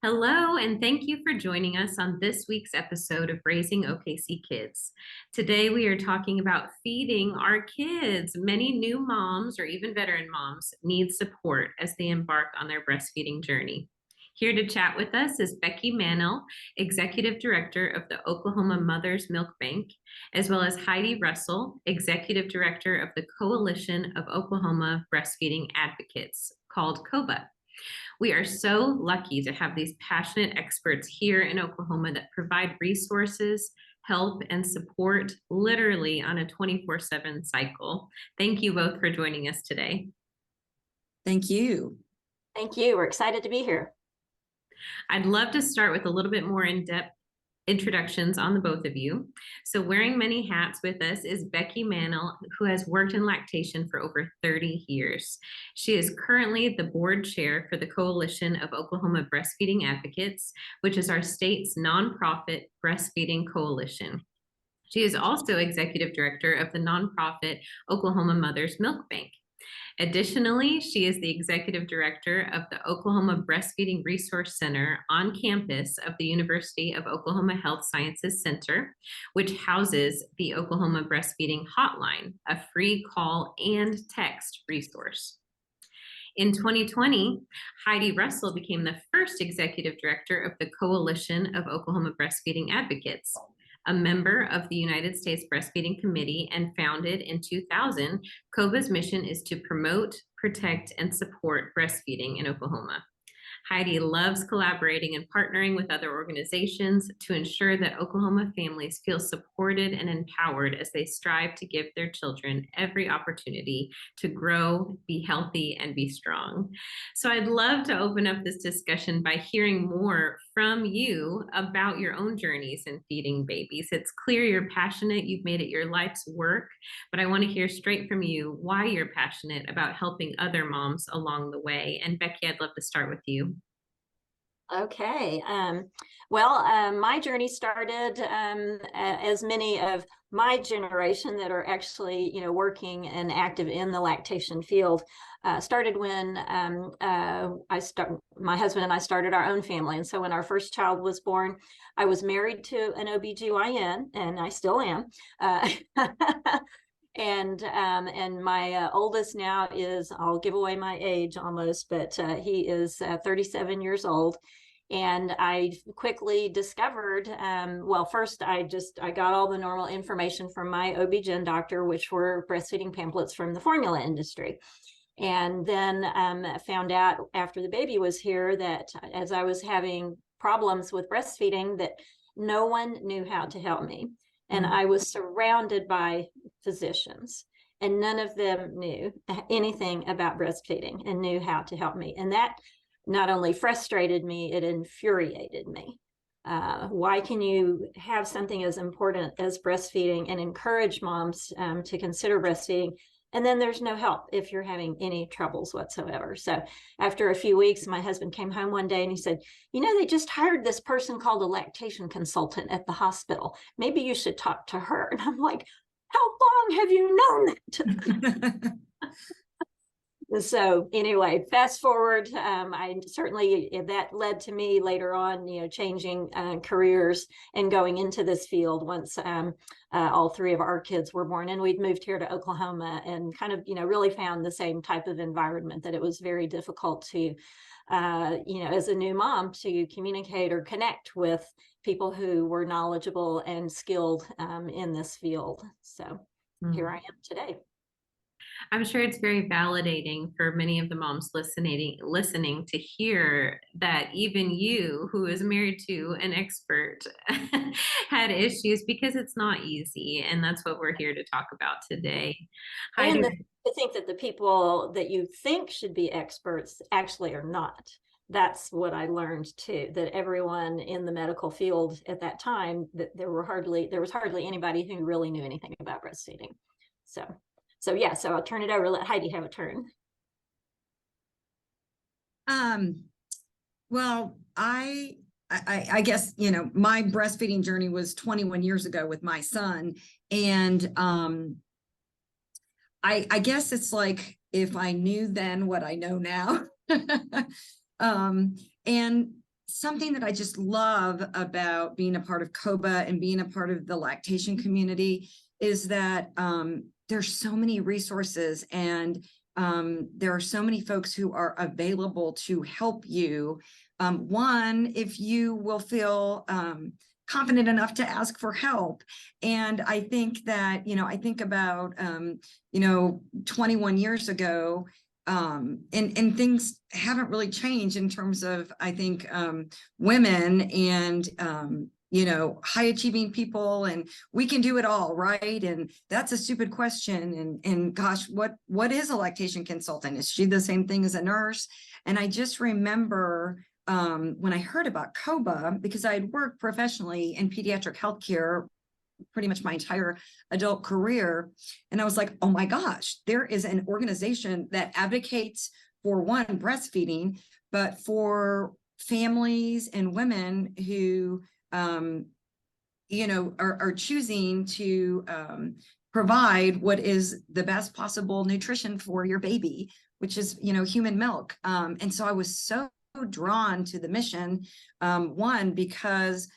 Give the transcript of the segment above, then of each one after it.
Hello, and thank you for joining us on this week's episode of Raising OKC Kids. Today, we are talking about feeding our kids. Many new moms or even veteran moms need support as they embark on their breastfeeding journey. Here to chat with us is Becky Mannel, Executive Director of the Oklahoma Mother's Milk Bank, as well as Heidi Russell, Executive Director of the Coalition of Oklahoma Breastfeeding Advocates, called COBA. We are so lucky to have these passionate experts here in Oklahoma that provide resources, help, and support literally on a 24/7 cycle. Thank you both for joining us today. Thank you. Thank you. We're excited to be here. I'd love to start with a little bit more in-depth introductions on the both of you. So wearing many hats with us is Becky Mannel, who has worked in lactation for over 30 years. She is currently the board chair for the Coalition of Oklahoma Breastfeeding Advocates, which is our state's nonprofit breastfeeding coalition. She is also executive director of the nonprofit Oklahoma Mother's Milk Bank. Additionally, she is the executive director of the Oklahoma Breastfeeding Resource Center on campus of the University of Oklahoma Health Sciences Center, which houses the Oklahoma Breastfeeding Hotline, a free call and text resource. In 2020, Heidi Russell became the first executive director of the Coalition of Oklahoma Breastfeeding Advocates, a member of the United States Breastfeeding Committee, and founded in 2000. COBA's mission is to promote, protect, and support breastfeeding in Oklahoma. Heidi loves collaborating and partnering with other organizations to ensure that Oklahoma families feel supported and empowered as they strive to give their children every opportunity to grow, be healthy, and be strong. So I'd love to open up this discussion by hearing more from you about your own journeys in feeding babies. It's clear you're passionate, you've made it your life's work, but I want to hear straight from you why you're passionate about helping other moms along the way. And Becky, I'd love to start with you. Okay. My journey started as many of my generation that are actually, working and active in the lactation field. Started when my husband and I started our own family. And so when our first child was born, I was married to an OBGYN, and I still am. And my oldest now is, I'll give away my age almost, but he is 37 years old. And I quickly discovered, first I got all the normal information from my OB-GYN doctor, which were breastfeeding pamphlets from the formula industry. And then found out after the baby was here that as I was having problems with breastfeeding, that no one knew how to help me. And I was surrounded by physicians, and none of them knew anything about breastfeeding and knew how to help me. And that not only frustrated me, it infuriated me. Why can you have something as important as breastfeeding and encourage moms to consider breastfeeding, and then there's no help if you're having any troubles whatsoever? So after a few weeks, my husband came home one day and he said, they just hired this person called a lactation consultant at the hospital. Maybe you should talk to her. And I'm like, how long have you known that? So anyway, fast forward, that led to me later on, changing careers and going into this field once all three of our kids were born. And we'd moved here to Oklahoma and kind of, really found the same type of environment, that it was very difficult to, as a new mom, to communicate or connect with people who were knowledgeable and skilled in this field. So here I am today. I'm sure it's very validating for many of the moms listening to hear that even you, who is married to an expert, had issues, because it's not easy. And that's what we're here to talk about today. And to think that the people that you think should be experts actually are not. That's what I learned too, that everyone in the medical field at that time, that there was hardly anybody who really knew anything about breastfeeding. So I'll turn it over, let Heidi have a turn. Well, I guess, my breastfeeding journey was 21 years ago with my son. And I guess it's like, if I knew then what I know now. And something that I just love about being a part of COBA and being a part of the lactation community is that there's so many resources, and there are so many folks who are available to help you. One, if you will feel confident enough to ask for help. And I think that, I think about, 21 years ago, and things haven't really changed in terms of, I think, women and, high achieving people, and we can do it all, right? And that's a stupid question. And gosh, what is a lactation consultant? Is she the same thing as a nurse? And I just remember when I heard about COBA, because I had worked professionally in pediatric healthcare pretty much my entire adult career. And I was like, oh my gosh, there is an organization that advocates for one, breastfeeding, but for families and women who, are choosing to provide what is the best possible nutrition for your baby, which is, human milk. And so I was so drawn to the mission, one, because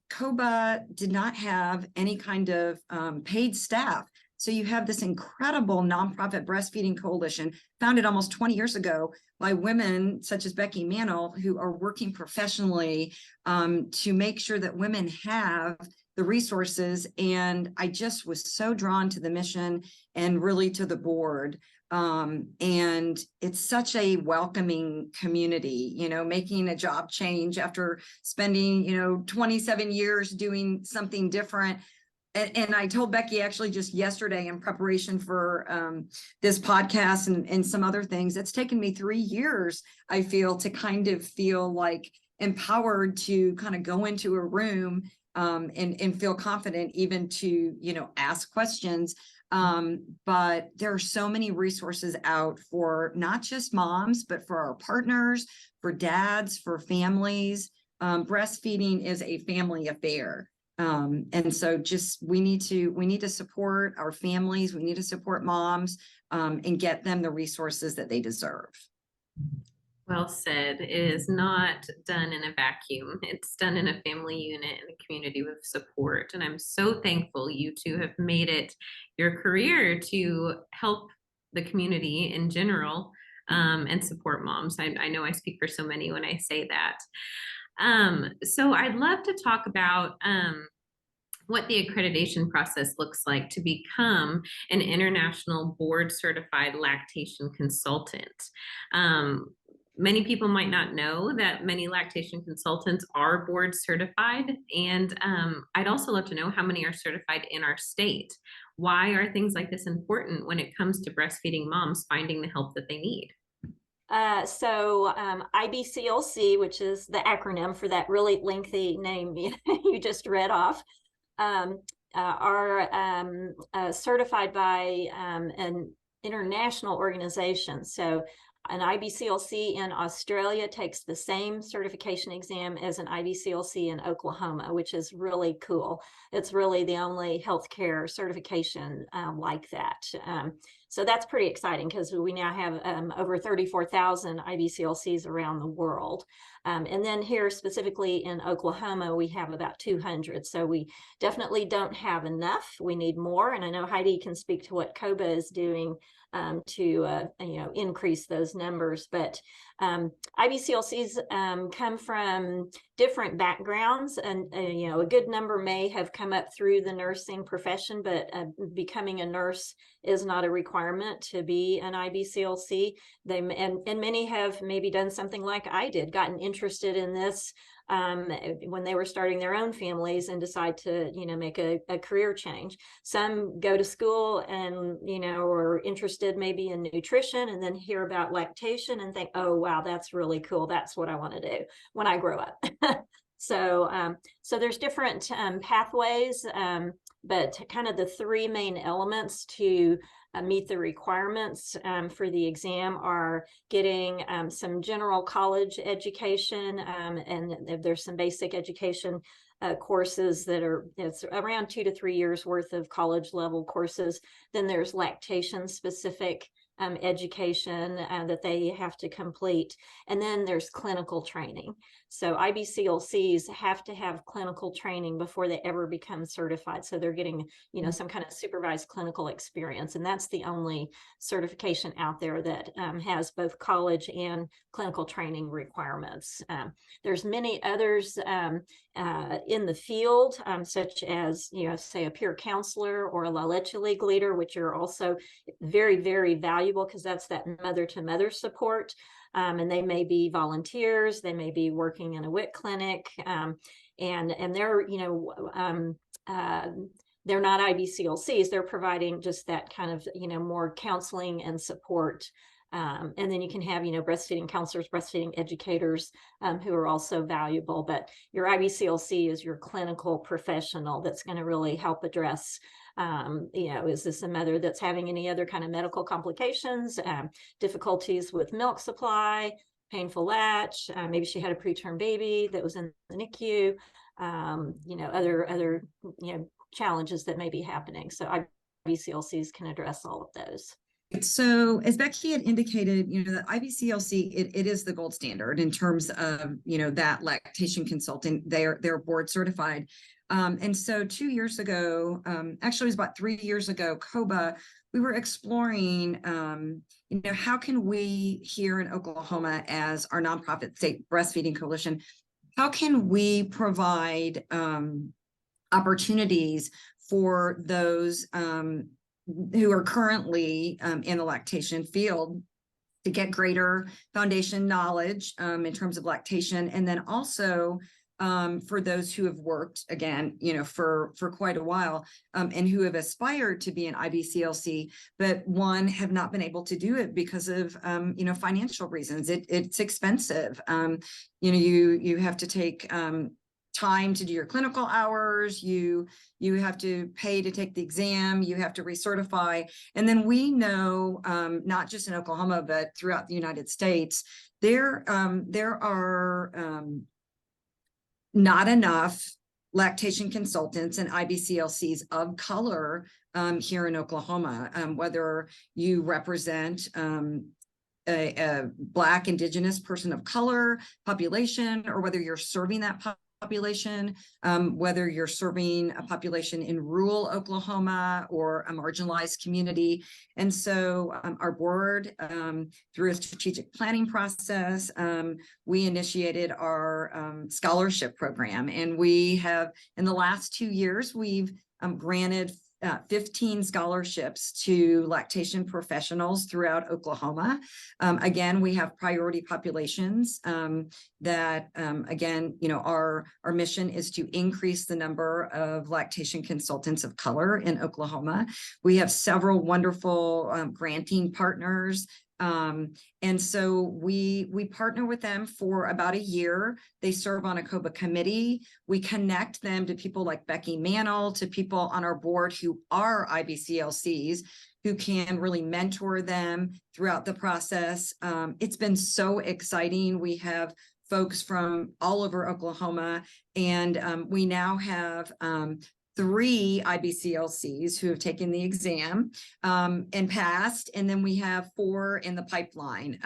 COBA did not have any kind of paid staff. So you have this incredible nonprofit breastfeeding coalition founded almost 20 years ago by women such as Becky Mannel, who are working professionally to make sure that women have the resources. And I just was so drawn to the mission and really to the board. And it's such a welcoming community, making a job change after spending, 27 years doing something different. And I told Becky actually just yesterday in preparation for this podcast and some other things, it's taken me 3 years, I feel, to kind of feel like empowered to kind of go into a room and feel confident even to, ask questions. But there are so many resources out for not just moms, but for our partners, for dads, for families. Breastfeeding is a family affair. And so just we need to support our families. We need to support moms and get them the resources that they deserve. Well said. It is not done in a vacuum. It's done in a family unit and a community with support. And I'm so thankful you two have made it your career to help the community in general and support moms. I know I speak for so many when I say that. So I'd love to talk about what the accreditation process looks like to become an international board certified lactation consultant. Many people might not know that many lactation consultants are board certified. And I'd also love to know how many are certified in our state. Why are things like this important when it comes to breastfeeding moms finding the help that they need? So IBCLC, which is the acronym for that really lengthy name you just read off, are certified by an international organization. So an IBCLC in Australia takes the same certification exam as an IBCLC in Oklahoma, which is really cool. It's really the only healthcare certification like that. So that's pretty exciting because we now have over 34,000 IBCLCs around the world. And then here specifically in Oklahoma, we have about 200. So we definitely don't have enough. We need more. And I know Heidi can speak to what COBA is doing to increase those numbers. But IBCLCs come from different backgrounds, and a good number may have come up through the nursing profession, but becoming a nurse is not a requirement to be an IBCLC. And many have maybe done something like I did, gotten interested in this when they were starting their own families and decide to, make a career change. Some go to school and, are interested maybe in nutrition and then hear about lactation and think, oh, wow, that's really cool. That's what I want to do when I grow up. So there's different pathways, but kind of the three main elements to meet the requirements for the exam are getting some general college education, and there's some basic education courses it's around 2 to 3 years worth of college level courses. Then there's lactation specific education that they have to complete. And then there's clinical training. So IBCLCs have to have clinical training before they ever become certified. So they're getting, some kind of supervised clinical experience. And that's the only certification out there that has both college and clinical training requirements. There's many others in the field, such as, say a peer counselor or a La Leche League leader, which are also very, very valuable because that's that mother-to-mother support. And they may be volunteers, they may be working in a WIC clinic, and they're, they're not IBCLCs, they're providing just that kind of, more counseling and support. And then you can have, breastfeeding counselors, breastfeeding educators who are also valuable. But your IBCLC is your clinical professional that's going to really help address, is this a mother that's having any other kind of medical complications, difficulties with milk supply, painful latch, maybe she had a preterm baby that was in the NICU, other challenges that may be happening. So IBCLCs can address all of those. So as Becky had indicated, the IBCLC, it is the gold standard in terms of, that lactation consultant. They're board certified. And so 2 years ago, actually it was about 3 years ago, COBA, we were exploring, how can we here in Oklahoma as our nonprofit state breastfeeding coalition, how can we provide opportunities for those who are currently in the lactation field to get greater foundation knowledge in terms of lactation, and then also for those who have worked again, for quite a while, and who have aspired to be an IBCLC, but have not been able to do it because of financial reasons. It's expensive. You have to take time to do your clinical hours, you have to pay to take the exam, you have to recertify. And then we know, not just in Oklahoma, but throughout the United States, there are not enough lactation consultants and IBCLCs of color here in Oklahoma, whether you represent a Black, Indigenous, person of color population, or whether you're serving that population, whether you're serving a population in rural Oklahoma or a marginalized community. And so our board, through a strategic planning process, we initiated our scholarship program. And we have, in the last 2 years, we've granted 15 scholarships to lactation professionals throughout Oklahoma. Again, we have priority populations that, again, our mission is to increase the number of lactation consultants of color in Oklahoma. We have several wonderful granting partners. And so we partner with them for about a year. They serve on a COBA committee. We connect them to people like Becky Mannel, to people on our board who are IBCLCs, who can really mentor them throughout the process. It's been so exciting. We have folks from all over Oklahoma, and we now have 3 IBCLCs who have taken the exam and passed, and then we have 4 in the pipeline.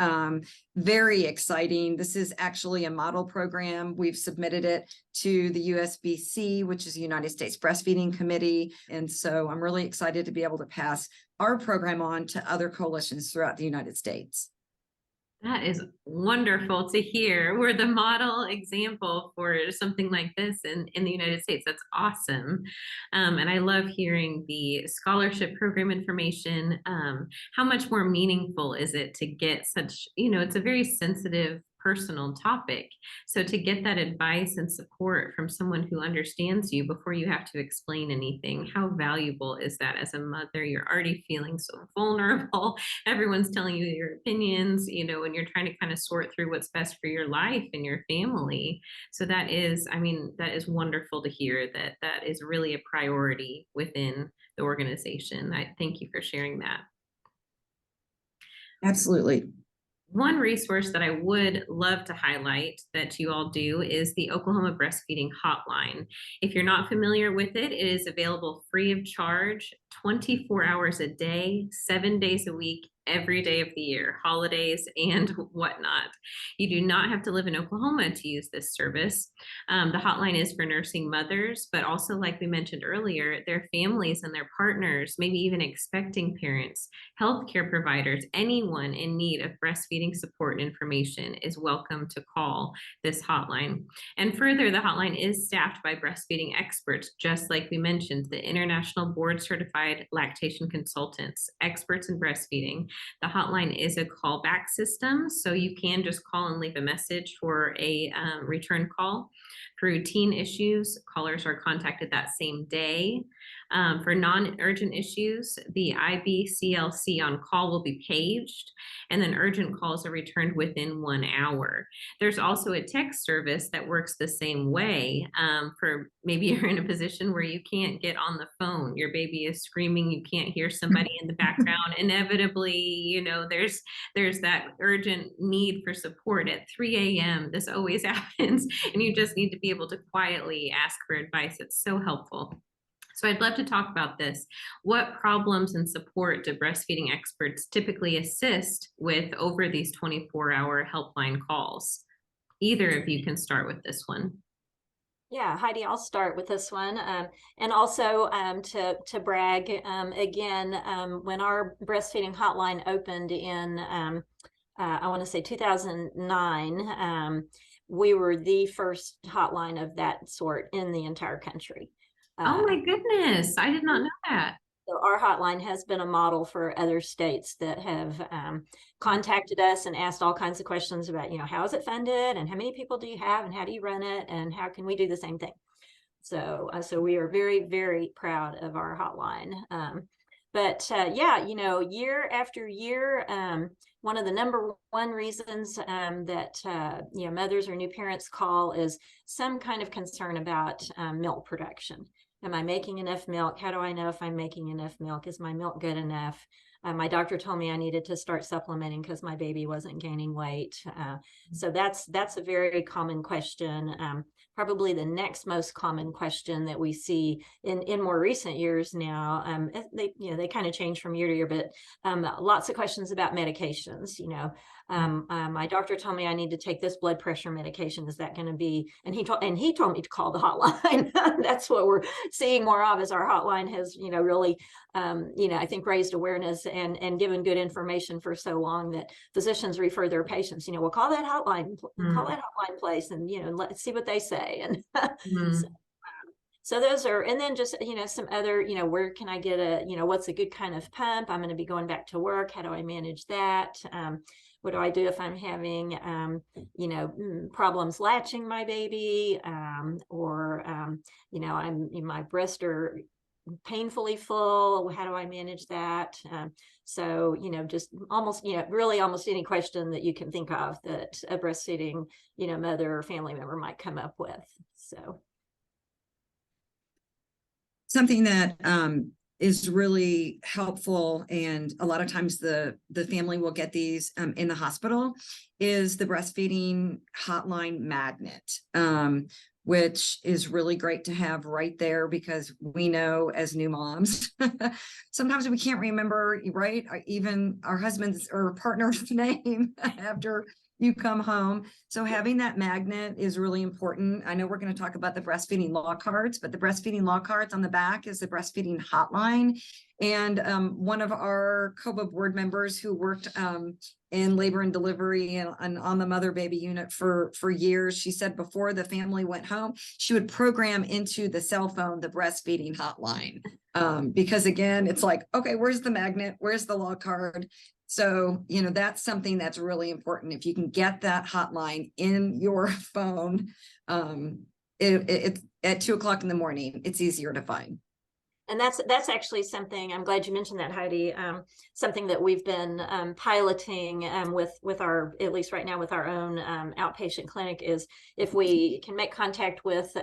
Very exciting. This is actually a model program. We've submitted it to the USBC, which is the United States Breastfeeding Committee. And so I'm really excited to be able to pass our program on to other coalitions throughout the United States. That is wonderful to hear. We're the model example for something like this in the United States. That's awesome. And I love hearing the scholarship program information. How much more meaningful is it to get such, it's a very sensitive personal topic. So to get that advice and support from someone who understands you before you have to explain anything, how valuable is that as a mother? You're already feeling so vulnerable. Everyone's telling you your opinions, and you're trying to kind of sort through what's best for your life and your family. So that is wonderful to hear that is really a priority within the organization. I thank you for sharing that. Absolutely. One resource that I would love to highlight that you all do is the Oklahoma Breastfeeding Hotline. If you're not familiar with it, it is available free of charge, 24 hours a day, 7 days a week, every day of the year, holidays and whatnot. You do not have to live in Oklahoma to use this service. The hotline is for nursing mothers, but also, like we mentioned earlier, their families and their partners, maybe even expecting parents, healthcare providers, anyone in need of breastfeeding support and information is welcome to call this hotline. And further, the hotline is staffed by breastfeeding experts, just like we mentioned, the International Board Certified Lactation Consultants, experts in breastfeeding. The hotline is a callback system, so you can just call and leave a message for a return call. For routine issues, callers are contacted that same day. For non-urgent issues, the IBCLC on call will be paged, and then urgent calls are returned within 1 hour. There's also a text service that works the same way. For maybe you're in a position where you can't get on the phone, your baby is screaming, you can't hear somebody in the background. Inevitably, there's that urgent need for support at 3 a.m. This always happens, and you just need to be able to quietly ask for advice. It's so helpful. So I'd love to talk about this. What problems and support do breastfeeding experts typically assist with over these 24-hour helpline calls? Either of you can start with this one. Yeah, Heidi, I'll start with this one. And also to brag, again, when our breastfeeding hotline opened in, I want to say 2009, we were the first hotline of that sort in the entire country. Oh my goodness, I did not know that. So our hotline has been a model for other states that have contacted us and asked all kinds of questions about, how is it funded and how many people do you have and how do you run it and how can we do the same thing? So we are very, very proud of our hotline. Yeah, year after year, one of the number one reasons that mothers or new parents call is some kind of concern about milk production. Am I making enough milk? How do I know if I'm making enough milk? Is my milk good enough? My doctor told me I needed to start supplementing because my baby wasn't gaining weight. So that's a very common question. Probably the next most common question that we see in more recent years now. They kind of change from year to year, but lots of questions about medications. My doctor told me I need to take this blood pressure medication. Is that going to be? And he told me to call the hotline. That's what we're seeing more of, as our hotline has really I think raised awareness and given good information for so long that physicians refer their patients. Well, call that hotline place, and let's see what they say. And so those are, and then just some other where can I get what's a good kind of pump? I'm going to be going back to work. How do I manage that? What do I do if I'm having, problems latching my baby, or my breasts are painfully full? How do I manage that? So just almost, really almost any question that you can think of that a breastfeeding, mother or family member might come up with. So something that is really helpful, and a lot of times the family will get these in the hospital, is the breastfeeding hotline magnet, which is really great to have right there, because we know as new moms, sometimes we can't remember, right, even our husband's or partner's name after you come home. So having that magnet is really important. I know we're going to talk about the breastfeeding law cards, but the breastfeeding law cards on the back is the breastfeeding hotline. And one of our COBA board members who worked in labor and delivery and on the mother baby unit for years, she said before the family went home, she would program into the cell phone the breastfeeding hotline, because again, it's like, okay, where's the magnet? Where's the law card? So, that's something that's really important. If you can get that hotline in your phone, it's at 2:00 in the morning, it's easier to find. And that's actually something, I'm glad you mentioned that, Heidi, something that we've been piloting with our, at least right now with our own outpatient clinic, is if we can make contact with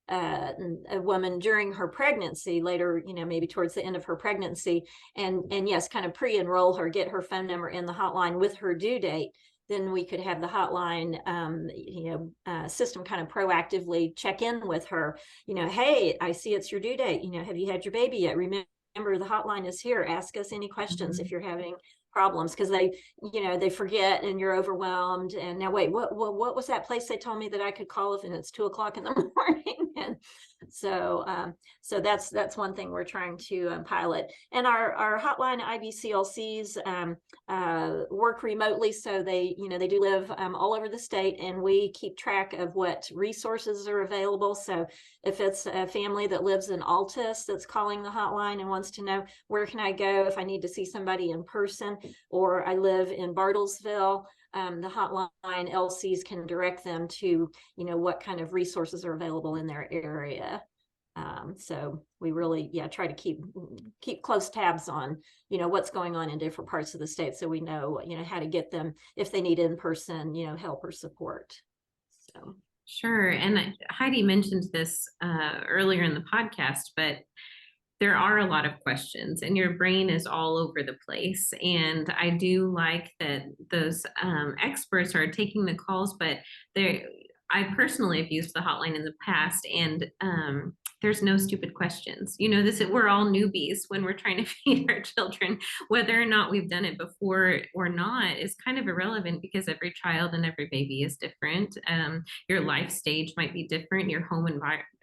a woman during her pregnancy, later, maybe towards the end of her pregnancy, and yes, kind of pre-enroll her, get her phone number in the hotline with her due date, then we could have the hotline system kind of proactively check in with her. Hey, I see it's your due date. Have you had your baby yet? Remember, the hotline is here. Ask us any questions if you're having problems because they forget and you're overwhelmed. And now, wait, what was that place they told me that I could call if, and it's 2 o'clock in the morning? And so that's one thing we're trying to pilot. And our hotline IBCLCs work remotely, so they do live all over the state, and we keep track of what resources are available. So if it's a family that lives in Altus that's calling the hotline and wants to know where can I go if I need to see somebody in person, or I live in Bartlesville, the hotline LCs can direct them to what kind of resources are available in their area. So we really try to keep close tabs on what's going on in different parts of the state, so we know how to get them if they need in-person help or support. So sure. And Heidi mentioned this earlier in the podcast, but there are a lot of questions and your brain is all over the place. And I do like that those experts are taking the calls, but I personally have used the hotline in the past, and there's no stupid questions. We're all newbies when we're trying to feed our children. Whether or not we've done it before or not is kind of irrelevant, because every child and every baby is different. Your life stage might be different. Your home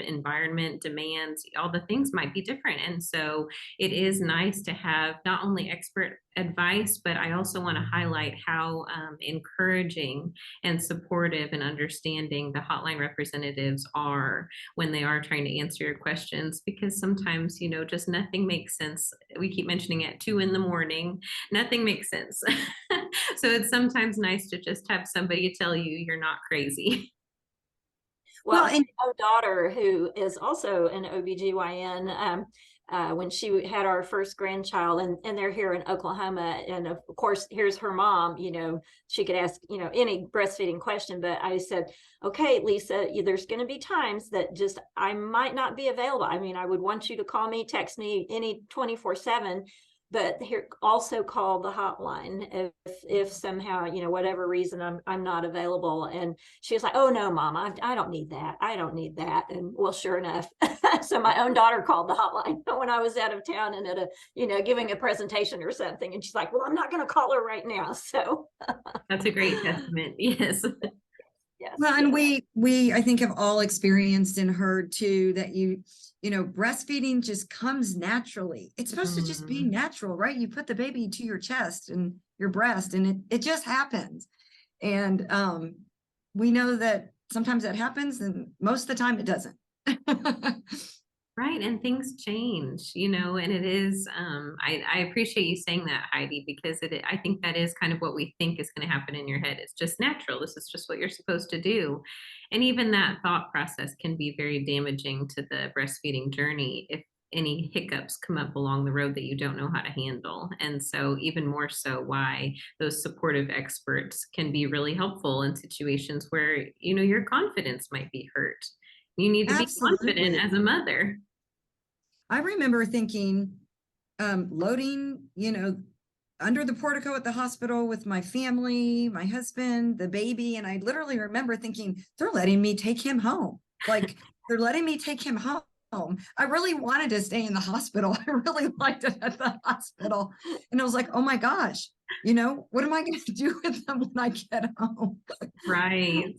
environment demands, all the things might be different. And so it is nice to have not only expert advice, but I also want to highlight how encouraging and supportive and understanding the hotline representatives are when they are trying to answer your questions, because sometimes just nothing makes sense. We keep mentioning it, 2 a.m, nothing makes sense. So it's sometimes nice to just have somebody tell you you're not crazy. Well, and my daughter, who is also an OBGYN, when she had our first grandchild, and they're here in Oklahoma, and of course here's her mom, she could ask any breastfeeding question, but I said, okay, Lisa, there's going to be times that just I might not be available. I mean, I would want you to call me, text me any 24/7, but here also call the hotline if somehow whatever reason I'm not available. And she was like, oh no, Mom, I don't need that, and well, sure enough, so my own daughter called the hotline when I was out of town and at a giving a presentation or something, and she's like, well, I'm not going to call her right now. So that's a great testament. Yes. Yes, well, and we I think have all experienced and heard too that breastfeeding just comes naturally. It's supposed to just be natural, right? You put the baby to your chest and your breast, and it just happens. And we know that sometimes that happens, and most of the time it doesn't. Right. And things change, and it is, I appreciate you saying that, Heidi, because I think that is kind of what we think is going to happen in your head. It's just natural. This is just what you're supposed to do. And even that thought process can be very damaging to the breastfeeding journey if any hiccups come up along the road that you don't know how to handle. And so even more so why those supportive experts can be really helpful in situations where, your confidence might be hurt. You need to be confident as a mother. I remember thinking, loading, under the portico at the hospital with my family, my husband, the baby. And I literally remember thinking, they're letting me take him home. Like they're letting me take him home. I really wanted to stay in the hospital. I really liked it at the hospital. And I was like, oh my gosh, what am I going to do with them when I get home? Right.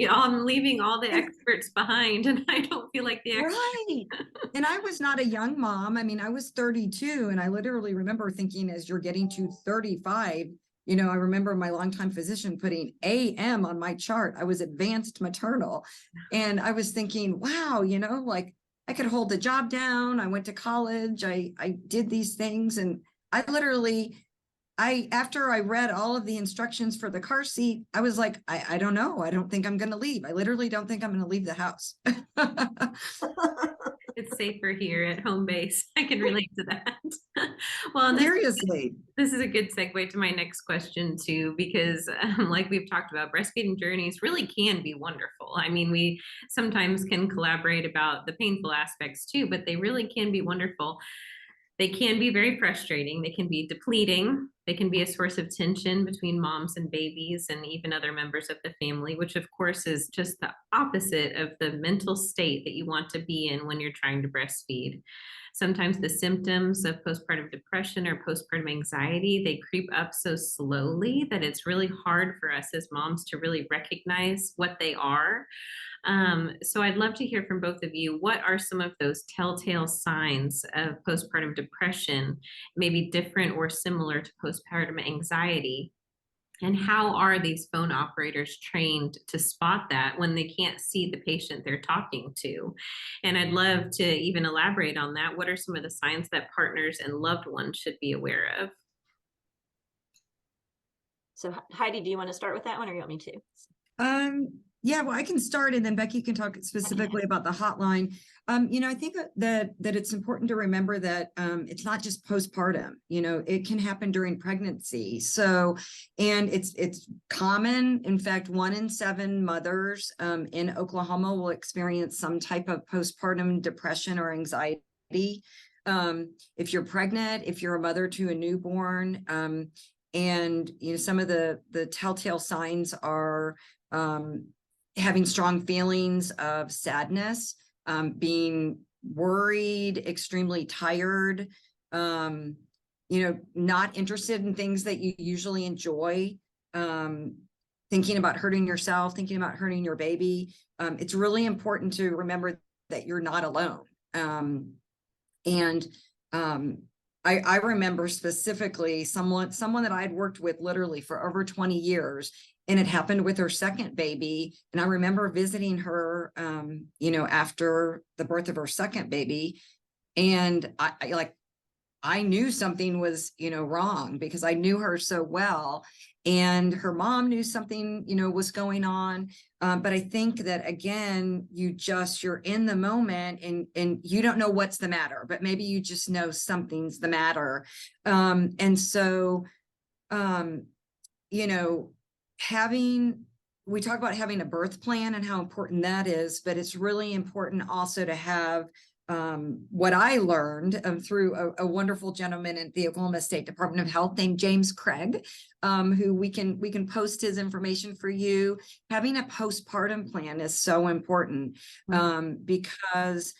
I'm leaving all the experts behind, and I don't feel like the experts. Right. And I was not a young mom. I mean, I was 32, and I literally remember thinking, as you're getting to 35, I remember my longtime physician putting AM on my chart. I was advanced maternal. And I was thinking, wow, like I could hold the job down. I went to college. I did these things. And I literally, after I read all of the instructions for the car seat, I was like, I don't know. I don't think I'm going to leave. I literally don't think I'm going to leave the house. It's safer here at home base. I can relate to that. Well, seriously, this is a good segue to my next question too, because like we've talked about, breastfeeding journeys really can be wonderful. I mean, we sometimes can collaborate about the painful aspects too, but they really can be wonderful. They can be very frustrating. They can be depleting. They can be a source of tension between moms and babies and even other members of the family, which of course is just the opposite of the mental state that you want to be in when you're trying to breastfeed. sometimes the symptoms of postpartum depression or postpartum anxiety, they creep up so slowly that it's really hard for us as moms to really recognize what they are. So I'd love to hear from both of you. What are some of those telltale signs of postpartum depression, maybe different or similar to postpartum anxiety? And how are these phone operators trained to spot that when they can't see the patient they're talking to? And I'd love to even elaborate on that. What are some of the signs that partners and loved ones should be aware of? So Heidi, do you want to start with that one or you want me to? Yeah, well, I can start and then Becky can talk specifically about the hotline. I think that it's important to remember that it's not just postpartum, it can happen during pregnancy. So, and it's common. In fact, 1 in 7 mothers in Oklahoma will experience some type of postpartum depression or anxiety. If you're pregnant, if you're a mother to a newborn, and some of the telltale signs are having strong feelings of sadness, being worried, extremely tired, not interested in things that you usually enjoy, thinking about hurting yourself, thinking about hurting your baby. It's really important to remember that you're not alone. I remember specifically someone that I had worked with literally for over 20 years, and it happened with her second baby. And I remember visiting her, after the birth of her second baby. And I knew something was, wrong because I knew her so well. And her mom knew something, was going on. But I think that, again, you're in the moment and you don't know what's the matter, but maybe you just know something's the matter. We talk about having a birth plan and how important that is, but it's really important also to have what I learned through a wonderful gentleman at the Oklahoma State Department of Health named James Craig, who we can post his information for you. Having a postpartum plan is so important because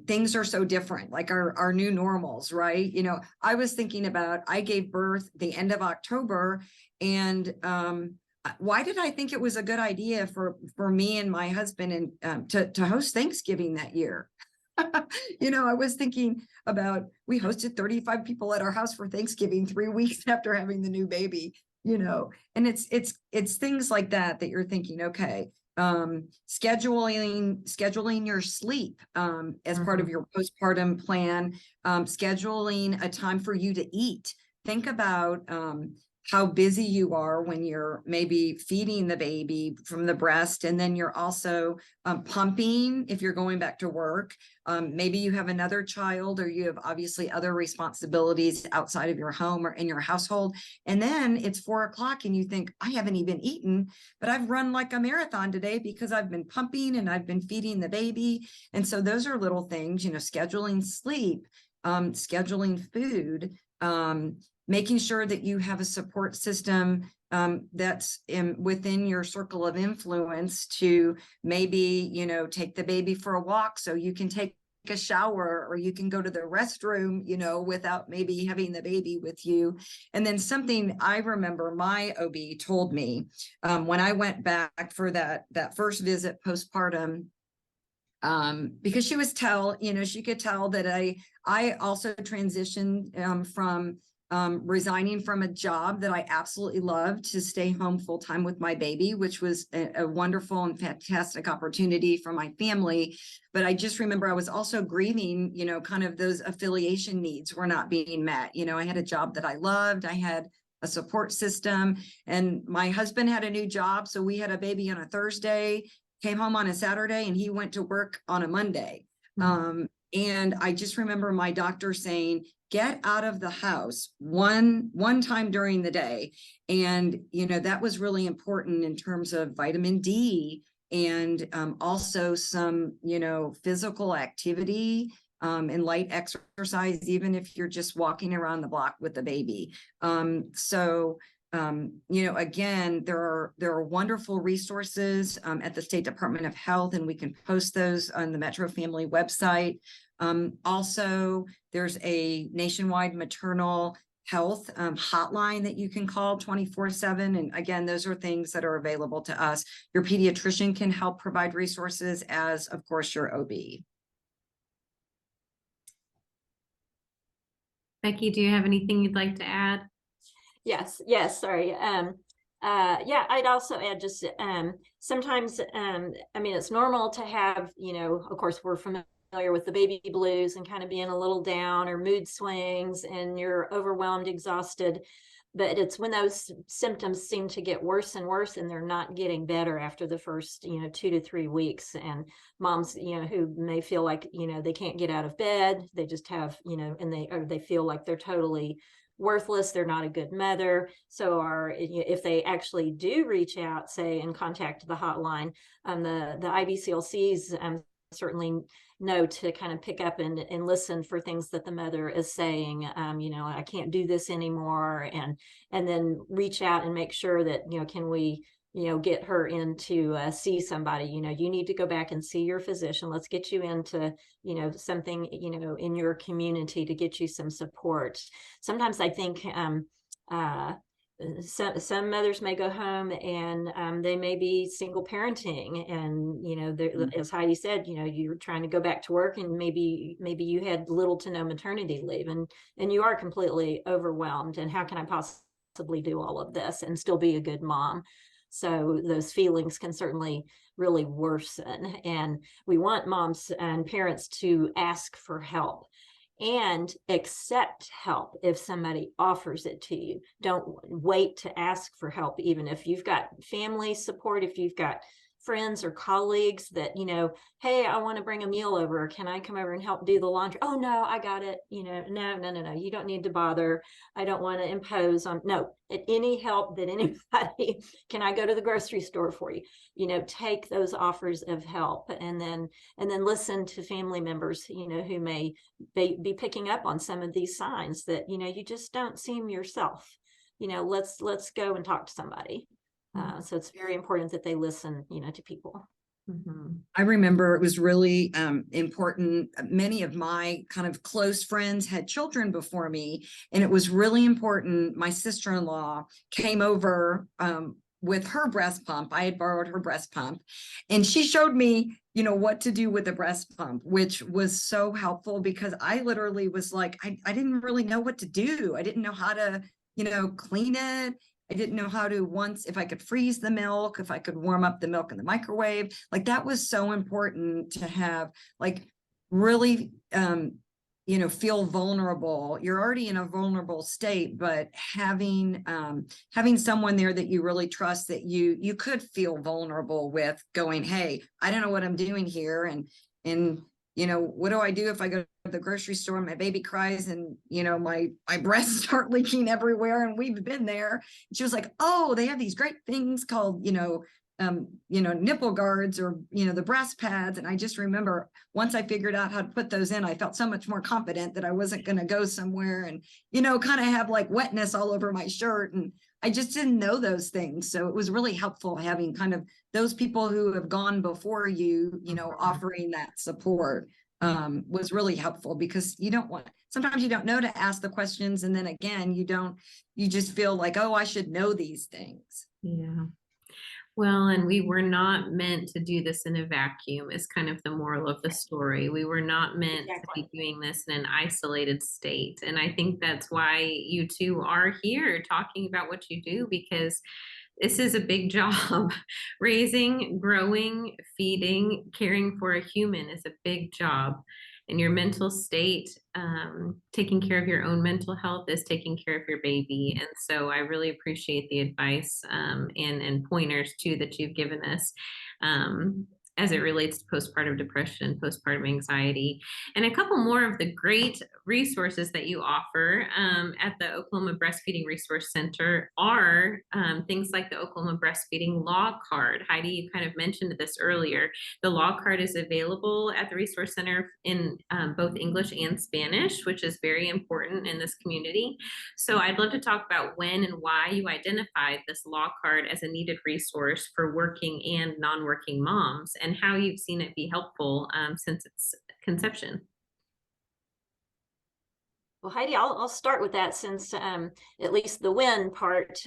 things are so different, like our new normals, right? I was thinking about, I gave birth the end of October, and why did I think it was a good idea for me and my husband and to host Thanksgiving that year? I was thinking about, we hosted 35 people at our house for Thanksgiving 3 weeks after having the new baby, and it's things like that you're thinking, okay, scheduling your sleep as part of your postpartum plan, scheduling a time for you to eat. Think about how busy you are when you're maybe feeding the baby from the breast, and then you're also pumping if you're going back to work. Maybe you have another child, or you have obviously other responsibilities outside of your home or in your household. And then it's 4 o'clock and you think, I haven't even eaten, but I've run like a marathon today because I've been pumping and I've been feeding the baby. And so those are little things, scheduling sleep, scheduling food, making sure that you have a support system that's within your circle of influence to maybe, take the baby for a walk so you can take a shower, or you can go to the restroom, without maybe having the baby with you. And then something I remember my OB told me when I went back for that first visit postpartum, because she could tell that I also transitioned from resigning from a job that I absolutely loved to stay home full time with my baby, which was a wonderful and fantastic opportunity for my family. But I just remember I was also grieving, kind of those affiliation needs were not being met. I had a job that I loved. I had a support system, and my husband had a new job. So we had a baby on a Thursday, came home on a Saturday, and he went to work on a Monday. And I just remember my doctor saying, get out of the house one time during the day. And, that was really important in terms of vitamin D and also some, physical activity and light exercise, even if you're just walking around the block with the baby. Again, there are wonderful resources at the State Department of Health, and we can post those on the Metro Family website. Also, there's a nationwide maternal health hotline that you can call 24/7. And again, those are things that are available to us. Your pediatrician can help provide resources, as of course your OB. Becky, do you have anything you'd like to add? Yes, sorry. Yeah, I'd also add just sometimes I mean, it's normal to have, of course we're familiar with the baby blues and kind of being a little down or mood swings and you're overwhelmed, exhausted, but it's when those symptoms seem to get worse and worse and they're not getting better after the first 2 to 3 weeks. And moms who may feel like they can't get out of bed, they just have and they feel like they're totally worthless, they're not a good mother. So if they actually do reach out, say, and contact the hotline, the IBCLCs certainly know to kind of pick up and listen for things that the mother is saying. I can't do this anymore, and then reach out and make sure that can we get her in to see somebody. You need to go back and see your physician. Let's get you into something in your community to get you some support. Sometimes I think some mothers may go home and they may be single parenting, and as Heidi said, you're trying to go back to work, and maybe you had little to no maternity leave, and you are completely overwhelmed, and how can I possibly do all of this and still be a good mom? So those feelings can certainly really worsen, and we want moms and parents to ask for help and accept help if somebody offers it to you. Don't wait to ask for help, even if you've got family support, if you've got friends or colleagues that, hey, I want to bring a meal over. Can I come over and help do the laundry? Oh, no, I got it. No. You don't need to bother. I don't want to impose on, no, any help that anybody, can I go to the grocery store for you? Take those offers of help, and then listen to family members, who may be picking up on some of these signs that, you just don't seem yourself. Let's go and talk to somebody. So it's very important that they listen, to people. Mm-hmm. I remember it was really important. Many of my kind of close friends had children before me, and it was really important. My sister-in-law came over with her breast pump. I had borrowed her breast pump, and she showed me, what to do with the breast pump, which was so helpful, because I literally was like, I didn't really know what to do. I didn't know how to, clean it. I didn't know how to, if I could freeze the milk, if I could warm up the milk in the microwave. Like, that was so important to have, like, really, feel vulnerable. You're already in a vulnerable state, but having someone there that you really trust, that you could feel vulnerable with, going, hey, I don't know what I'm doing here. And what do I do if I go to the grocery store and my baby cries and, my breasts start leaking everywhere? And we've been there. She was like, oh, they have these great things called, nipple guards, or, the breast pads. And I just remember, once I figured out how to put those in, I felt so much more confident that I wasn't going to go somewhere and, kind of have like wetness all over my shirt. And I just didn't know those things. So it was really helpful having kind of those people who have gone before you, offering that support was really helpful, because sometimes you don't know to ask the questions. And then again, you just feel like, oh, I should know these things. Yeah. Well, and we were not meant to do this in a vacuum, is kind of the moral of the story. We were not meant to be doing this in an isolated state. And I think that's why you two are here talking about what you do, because this is a big job. Raising, growing, feeding, caring for a human is a big job. And your mental state, taking care of your own mental health, is taking care of your baby. And so I really appreciate the advice and pointers too that you've given us as it relates to postpartum depression, postpartum anxiety, and a couple more of the great resources that you offer at the Oklahoma Breastfeeding Resource Center are things like the Oklahoma Breastfeeding Law Card. Heidi, you kind of mentioned this earlier. The Law Card is available at the Resource Center in both English and Spanish, which is very important in this community. So I'd love to talk about when and why you identified this Law Card as a needed resource for working and non-working moms, and how you've seen it be helpful since its conception. Well, Heidi, I'll start with that since at least the when part,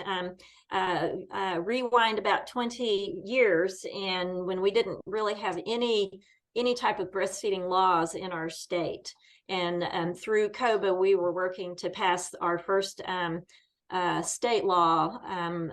rewind about 20 years, and when we didn't really have any type of breastfeeding laws in our state. And through COBA, we were working to pass our first state law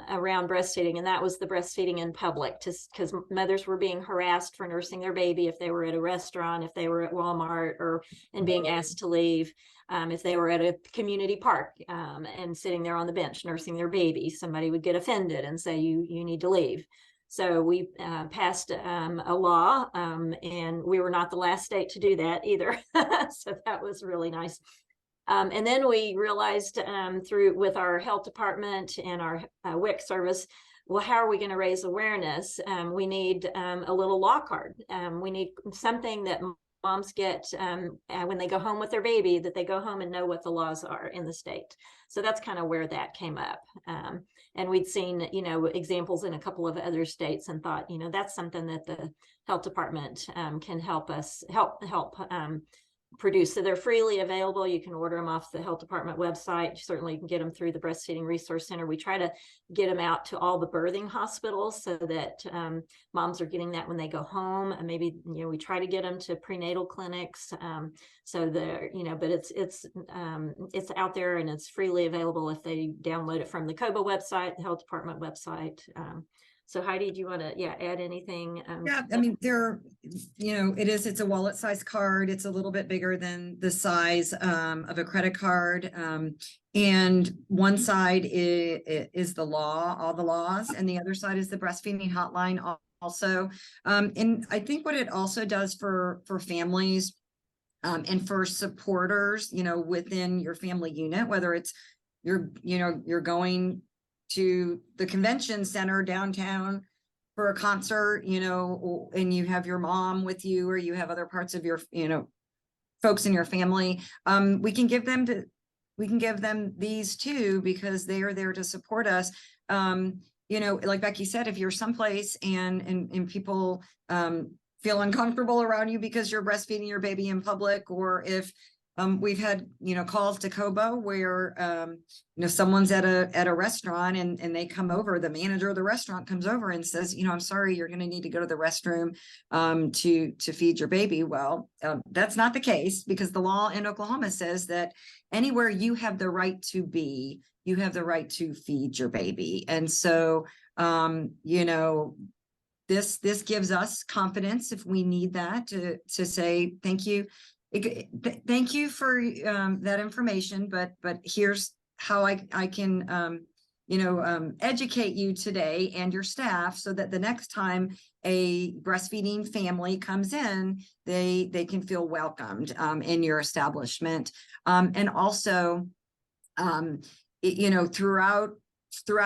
around breastfeeding, and that was the breastfeeding in public, because mothers were being harassed for nursing their baby if they were at a restaurant, if they were at Walmart, or and being asked to leave. If they were at a community park and sitting there on the bench nursing their baby, somebody would get offended and say, you need to leave. So we passed a law, and we were not the last state to do that either. So that was really nice. And then we realized with our health department and our WIC service, well, how are we going to raise awareness? We need a little law card. We need something that moms get when they go home with their baby, that they go home and know what the laws are in the state. So that's kind of where that came up. And we'd seen, examples in a couple of other states and thought, that's something that the health department can help us produce. So they're freely available. You can order them off the health department website. Certainly you can get them through the Breastfeeding Resource Center. We try to get them out to all the birthing hospitals so that moms are getting that when they go home. And maybe, we try to get them to prenatal clinics. So they're, but it's out there and it's freely available if they download it from the COBA website, the health department website. So Heidi, do you want to add anything? Yeah, I mean, it's a wallet size card. It's a little bit bigger than the size of a credit card. And one side is the law, all the laws, and the other side is the breastfeeding hotline also. And I think what it also does for families and for supporters, within your family unit, whether it's you're going to the convention center downtown for a concert, and you have your mom with you, or you have other parts of your, folks in your family. We can give them these too, because they are there to support us. Like Becky said, if you're someplace and people feel uncomfortable around you because you're breastfeeding your baby in public, or if we've had, calls to COBA where, someone's at a restaurant and they come over, the manager of the restaurant comes over and says, I'm sorry, you're going to need to go to the restroom to feed your baby. Well, that's not the case, because the law in Oklahoma says that anywhere you have the right to be, you have the right to feed your baby. And so, this gives us confidence if we need that to say, thank you. Thank you for that information, but here's how I can educate you today and your staff, so that the next time a breastfeeding family comes in, they can feel welcomed in your establishment. And also, throughout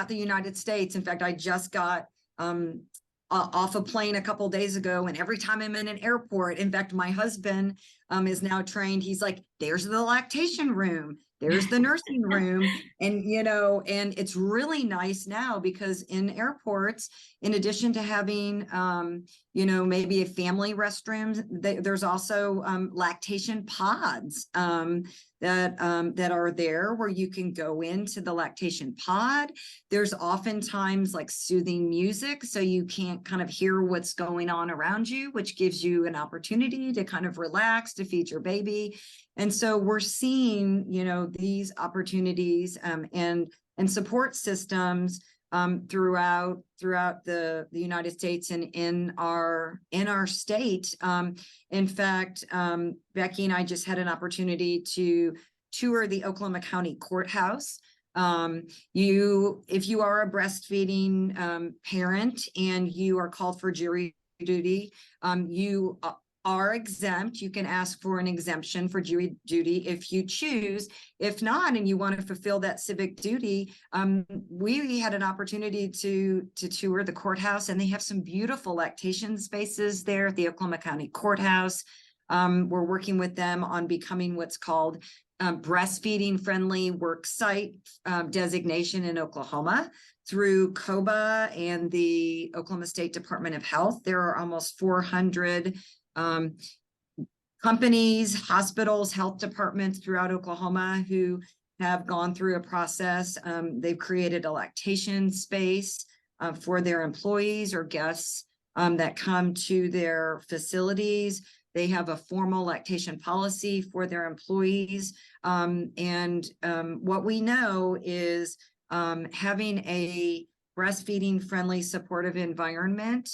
the United States. In fact, I just got off a plane a couple days ago, and every time I'm in an airport, in fact, my husband is now trained. He's like, there's the lactation room, there's the nursing room. And, and it's really nice now, because in airports, in addition to having, maybe a family restroom, there's also lactation pods that are there, where you can go into the lactation pod. There's oftentimes like soothing music, so you can't kind of hear what's going on around you, which gives you an opportunity to kind of relax, to feed your baby. And so we're seeing, these opportunities and support systems throughout the United States and in our state. In fact, Becky and I just had an opportunity to tour the Oklahoma County Courthouse. If you are a breastfeeding parent and you are called for jury duty, you are exempt. You can ask for an exemption for jury duty if you choose. If not, and you want to fulfill that civic duty, we had an opportunity to tour the courthouse, and they have some beautiful lactation spaces there at the Oklahoma County Courthouse. We're working with them on becoming what's called breastfeeding friendly work site designation in Oklahoma through COBA and the Oklahoma State Department of Health. There are almost 400 companies, hospitals, health departments throughout Oklahoma who have gone through a process. They've created a lactation space for their employees or guests that come to their facilities. They have a formal lactation policy for their employees. What we know is having a breastfeeding friendly, supportive environment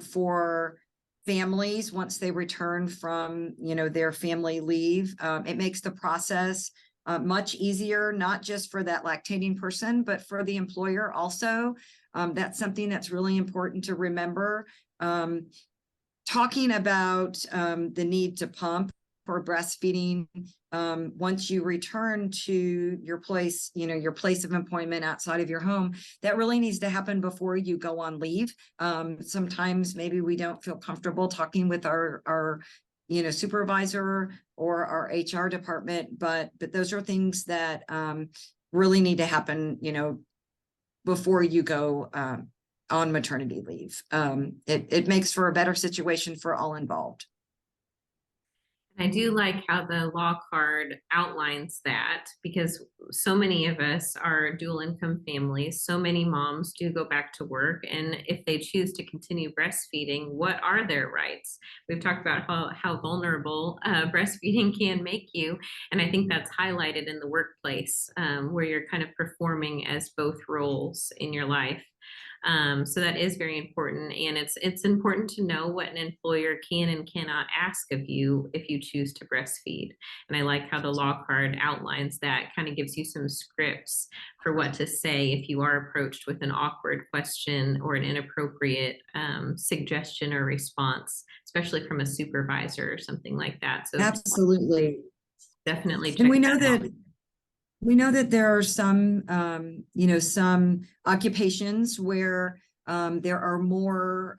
for families once they return from, their family leave. It makes the process much easier, not just for that lactating person, but for the employer also. That's something that's really important to remember. Talking about the need to pump for breastfeeding, once you return to your place, your place of employment outside of your home, that really needs to happen before you go on leave. Sometimes maybe we don't feel comfortable talking with our supervisor or our HR department, but those are things that really need to happen, before you go on maternity leave. It makes for a better situation for all involved. I do like how the law card outlines that, because so many of us are dual income families. So many moms do go back to work, and if they choose to continue breastfeeding, what are their rights? We've talked about how vulnerable breastfeeding can make you, and I think that's highlighted in the workplace, where you're kind of performing as both roles in your life. So that is very important, and it's important to know what an employer can and cannot ask of you if you choose to breastfeed. And I like how the law card outlines that, kind of gives you some scripts for what to say if you are approached with an awkward question or an inappropriate suggestion or response, especially from a supervisor or something like that. So absolutely, definitely check and we know that that out. We know that there are some, some occupations where there are more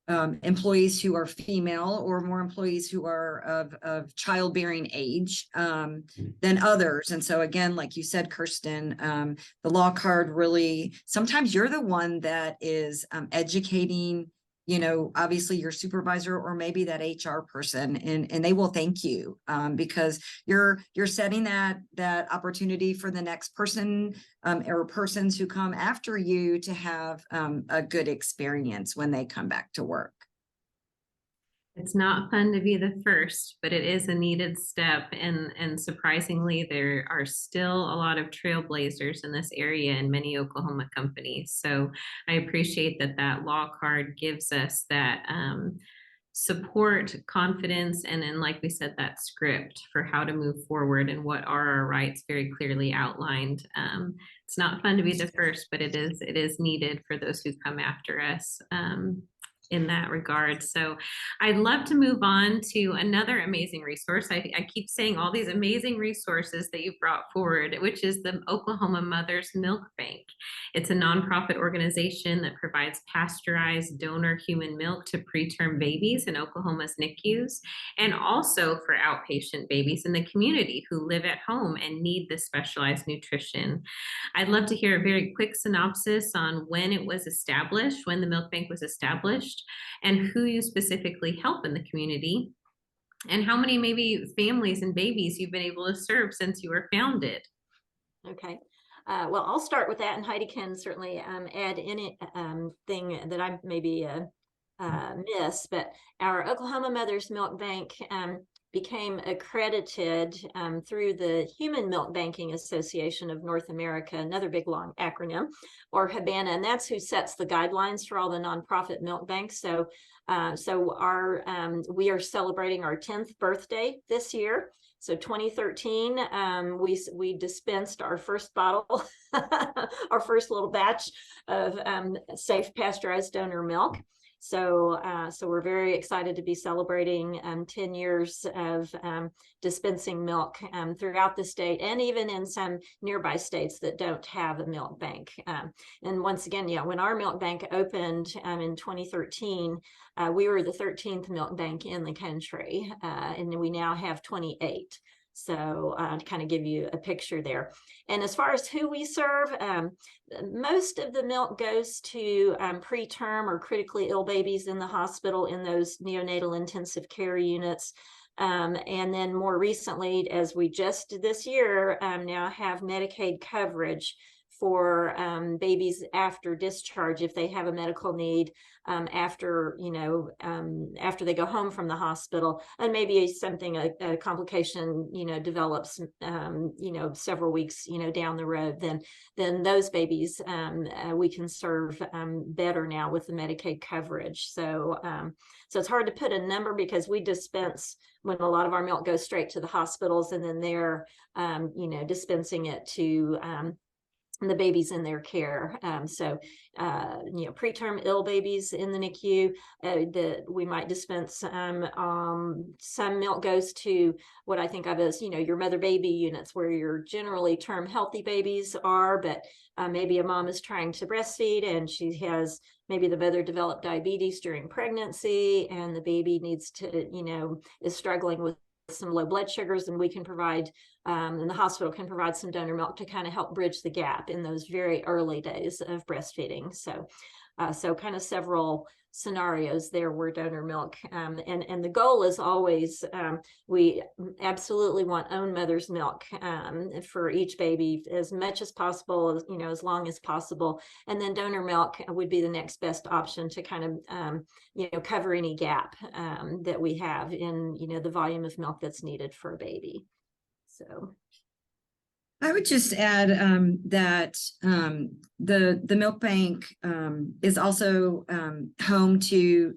employees who are female, or more employees who are of childbearing age than others. And so again, like you said, Kirsten, the law card really, sometimes you're the one that is educating, obviously your supervisor or maybe that HR person, and they will thank you because you're setting that opportunity for the next person or persons who come after you to have a good experience when they come back to work. It's not fun to be the first, but it is a needed step. And surprisingly, there are still a lot of trailblazers in this area in many Oklahoma companies. So I appreciate that law card gives us that support, confidence, and then, like we said, that script for how to move forward and what are our rights very clearly outlined. It's not fun to be the first, but it is needed for those who come after us. In that regard. So I'd love to move on to another amazing resource. I keep saying all these amazing resources that you've brought forward, which is the Oklahoma Mother's Milk Bank. It's a nonprofit organization that provides pasteurized donor human milk to preterm babies in Oklahoma's NICUs, and also for outpatient babies in the community who live at home and need this specialized nutrition. I'd love to hear a very quick synopsis on when it was established, when the milk bank was established, and who you specifically help in the community, and how many maybe families and babies you've been able to serve since you were founded. Okay. Well, I'll start with that, and Heidi can certainly add any thing that I maybe miss. But our Oklahoma Mother's Milk Bank became accredited through the Human Milk Banking Association of North America, another big long acronym, or HABANA, and that's who sets the guidelines for all the nonprofit milk banks. So, we are celebrating our 10th birthday this year. So 2013, we dispensed our first bottle, our first little batch of safe pasteurized donor milk. So we're very excited to be celebrating 10 years of dispensing milk throughout the state, and even in some nearby states that don't have a milk bank. And once again, when our milk bank opened in 2013, we were the 13th milk bank in the country, and we now have 28. So to kind of give you a picture there. And as far as who we serve, most of the milk goes to preterm or critically ill babies in the hospital, in those neonatal intensive care units. And then more recently, as we just this year now have Medicaid coverage for babies after discharge if they have a medical need after after they go home from the hospital, and maybe something a complication develops several weeks down the road, then those babies we can serve better now with the Medicaid coverage. So so it's hard to put a number because we dispense when a lot of our milk goes straight to the hospitals, and then they're dispensing it to the babies in their care. Preterm ill babies in the NICU, that we might dispense some milk goes to what I think of as, your mother baby units, where your generally term healthy babies are, but maybe a mom is trying to breastfeed and she has maybe the mother developed diabetes during pregnancy and the baby needs to, is struggling with some low blood sugars, and we can provide and the hospital can provide some donor milk to kind of help bridge the gap in those very early days of breastfeeding. So so kind of several scenarios there where donor milk and the goal is always we absolutely want own mother's milk for each baby as much as possible, as long as possible, and then donor milk would be the next best option to kind of cover any gap that we have in the volume of milk that's needed for a baby. So I would just add that the milk bank is also home to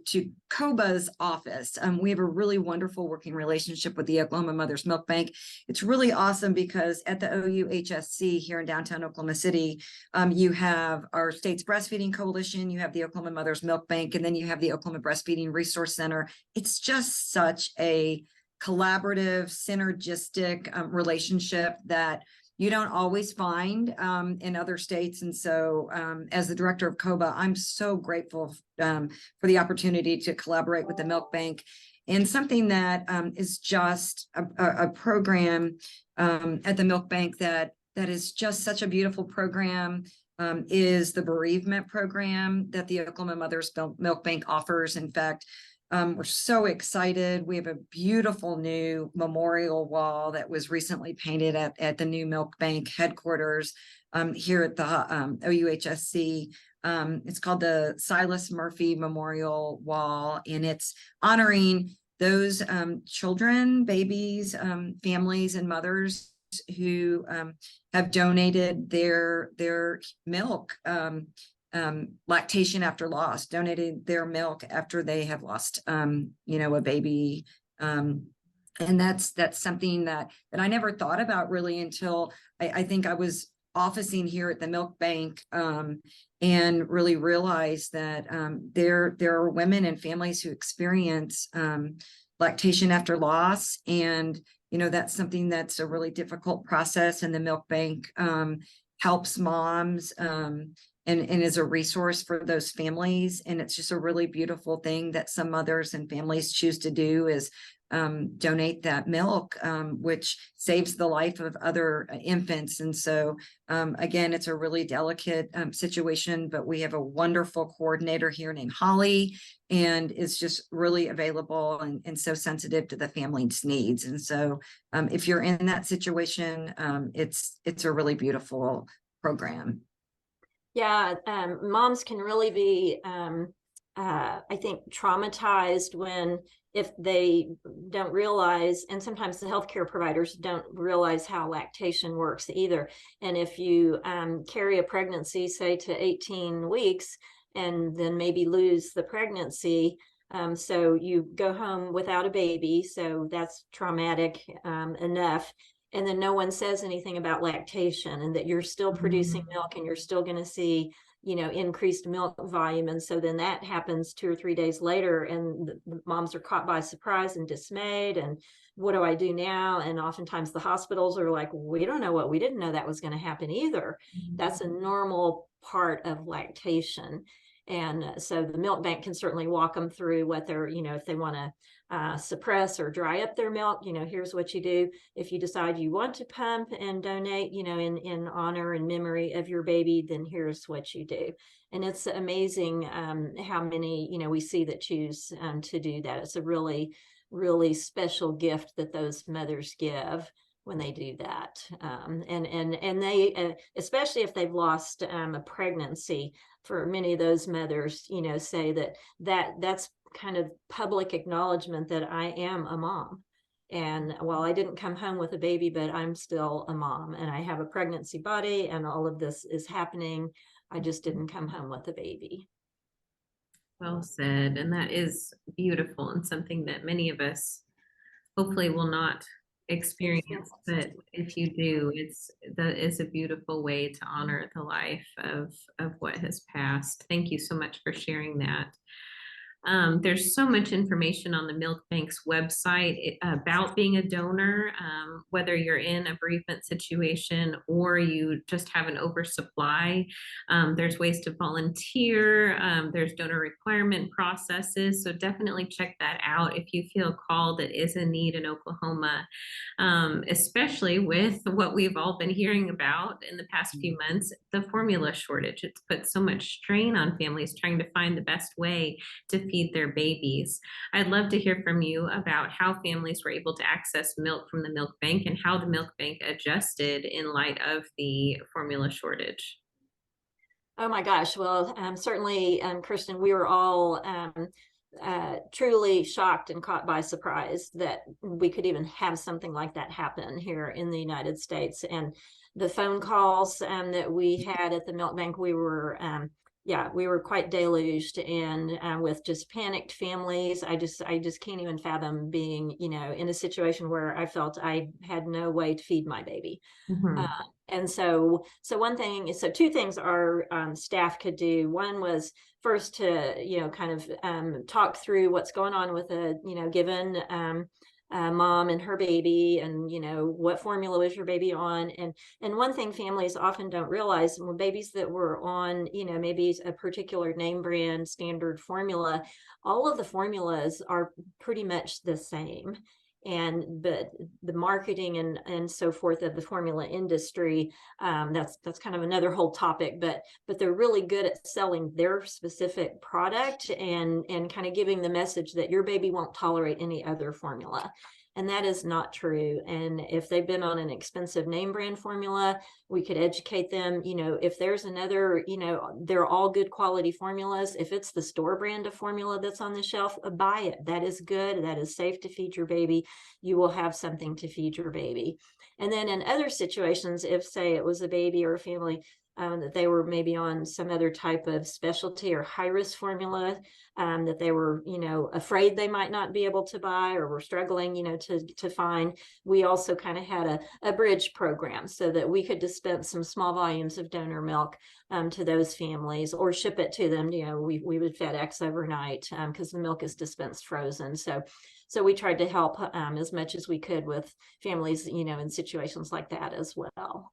COBA's office. We have a really wonderful working relationship with the Oklahoma Mother's Milk Bank. It's really awesome because at the OUHSC here in downtown Oklahoma City, you have our state's breastfeeding coalition, you have the Oklahoma Mother's Milk Bank, and then you have the Oklahoma Breastfeeding Resource Center. It's just such a collaborative, synergistic relationship that you don't always find in other states. And so as the director of COBA, I'm so grateful for the opportunity to collaborate with the Milk Bank. And something that is just a program at the Milk Bank that is just such a beautiful program is the bereavement program that the Oklahoma Mother's Milk Bank offers. In fact, we're so excited. We have a beautiful new memorial wall that was recently painted at the new Milk Bank headquarters here at the OUHSC. It's called the Silas Murphy Memorial Wall, and it's honoring those children, babies, families, and mothers who have donated their milk, lactation after loss, donated their milk after they have lost, a baby. And that's something that I never thought about really until I think I was officing here at the Milk Bank and really realized that there are women and families who experience lactation after loss. And, that's something that's a really difficult process. And the Milk Bank helps moms and is a resource for those families. And it's just a really beautiful thing that some mothers and families choose to do is donate that milk, which saves the life of other infants. And so, again, it's a really delicate situation, but we have a wonderful coordinator here named Holly, and is just really available and so sensitive to the family's needs. And so if you're in that situation, it's a really beautiful program. Yeah, moms can really be, I think, traumatized if they don't realize, and sometimes the healthcare providers don't realize how lactation works either. And if you carry a pregnancy, say to 18 weeks, and then maybe lose the pregnancy, so you go home without a baby, so that's traumatic enough. And then no one says anything about lactation and that you're still producing milk and you're still going to see, increased milk volume. And so then that happens 2 or 3 days later, and the moms are caught by surprise and dismayed. And what do I do now? And oftentimes the hospitals are like, we don't know we didn't know that was going to happen either. That's a normal part of lactation. And so the milk bank can certainly walk them through what they're, if they want to suppress or dry up their milk, here's what you do. If you decide you want to pump and donate, in honor and memory of your baby, then here's what you do. And it's amazing how many, we see that choose to do that. It's a really really special gift that those mothers give when they do that. And they, especially if they've lost a pregnancy, for many of those mothers, you know, say that's kind of public acknowledgement that I am a mom. And while I didn't come home with a baby, but I'm still a mom and I have a pregnancy body and all of this is happening. I just didn't come home with a baby. Well said. And that is beautiful and something that many of us hopefully will not experience. But if you do, that is a beautiful way to honor the life of what has passed. Thank you so much for sharing that. There's so much information on the Milk Bank's website about being a donor, whether you're in a bereavement situation or you just have an oversupply. There's ways to volunteer. There's donor requirement processes. So definitely check that out if you feel called. It is a need in Oklahoma, especially with what we've all been hearing about in the past few months, the formula shortage. It's put so much strain on families trying to find the best way to feed their babies. I'd love to hear from you about how families were able to access milk from the milk bank and how the milk bank adjusted in light of the formula shortage. Oh my gosh. Well, certainly, Kristen, we were all truly shocked and caught by surprise that we could even have something like that happen here in the United States. And the phone calls that we had at the milk bank, we were quite deluged, and with just panicked families. I just can't even fathom being, you know, in a situation where I felt I had no way to feed my baby. Mm-hmm. And so two things our staff could do. One was first to, you know, kind of talk through what's going on with a, you know, given mom and her baby, and, you know, what formula was your baby on. And one thing families often don't realize, when babies that were on, you know, maybe a particular name brand standard formula, all of the formulas are pretty much the same. But the marketing and so forth of the formula industry, that's kind of another whole topic, but they're really good at selling their specific product and kind of giving the message that your baby won't tolerate any other formula. And that is not true. And if they've been on an expensive name brand formula, we could educate them, you know, if there's another, you know, they're all good quality formulas. If it's the store brand of formula that's on the shelf, buy it. That is good. That is safe to feed your baby. You will have something to feed your baby. And then in other situations, if say it was a baby or a family that they were maybe on some other type of specialty or high risk formula, that they were, you know, afraid they might not be able to buy or were struggling, you know, to find. We also kind of had a bridge program so that we could dispense some small volumes of donor milk to those families, or ship it to them. You know, we would FedEx overnight because the milk is dispensed frozen. So we tried to help as much as we could with families, you know, in situations like that as well.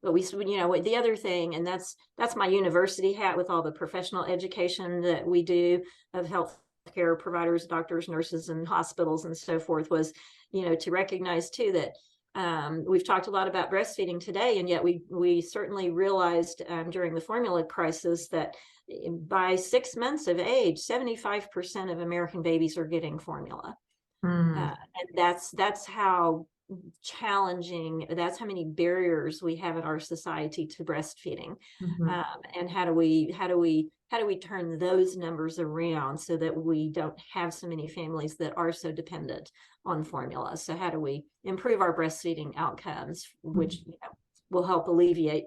But we, you know, the other thing, and that's my university hat with all the professional education that we do of healthcare providers, doctors, nurses, and hospitals and so forth, was, you know, to recognize too that we've talked a lot about breastfeeding today, and yet we certainly realized during the formula crisis that by 6 months of age, 75% of American babies are getting formula. And that's how challenging, that's how many barriers we have in our society to breastfeeding. And how do we turn those numbers around so that we don't have so many families that are so dependent on formula? So how do we improve our breastfeeding outcomes, which, you know, will help alleviate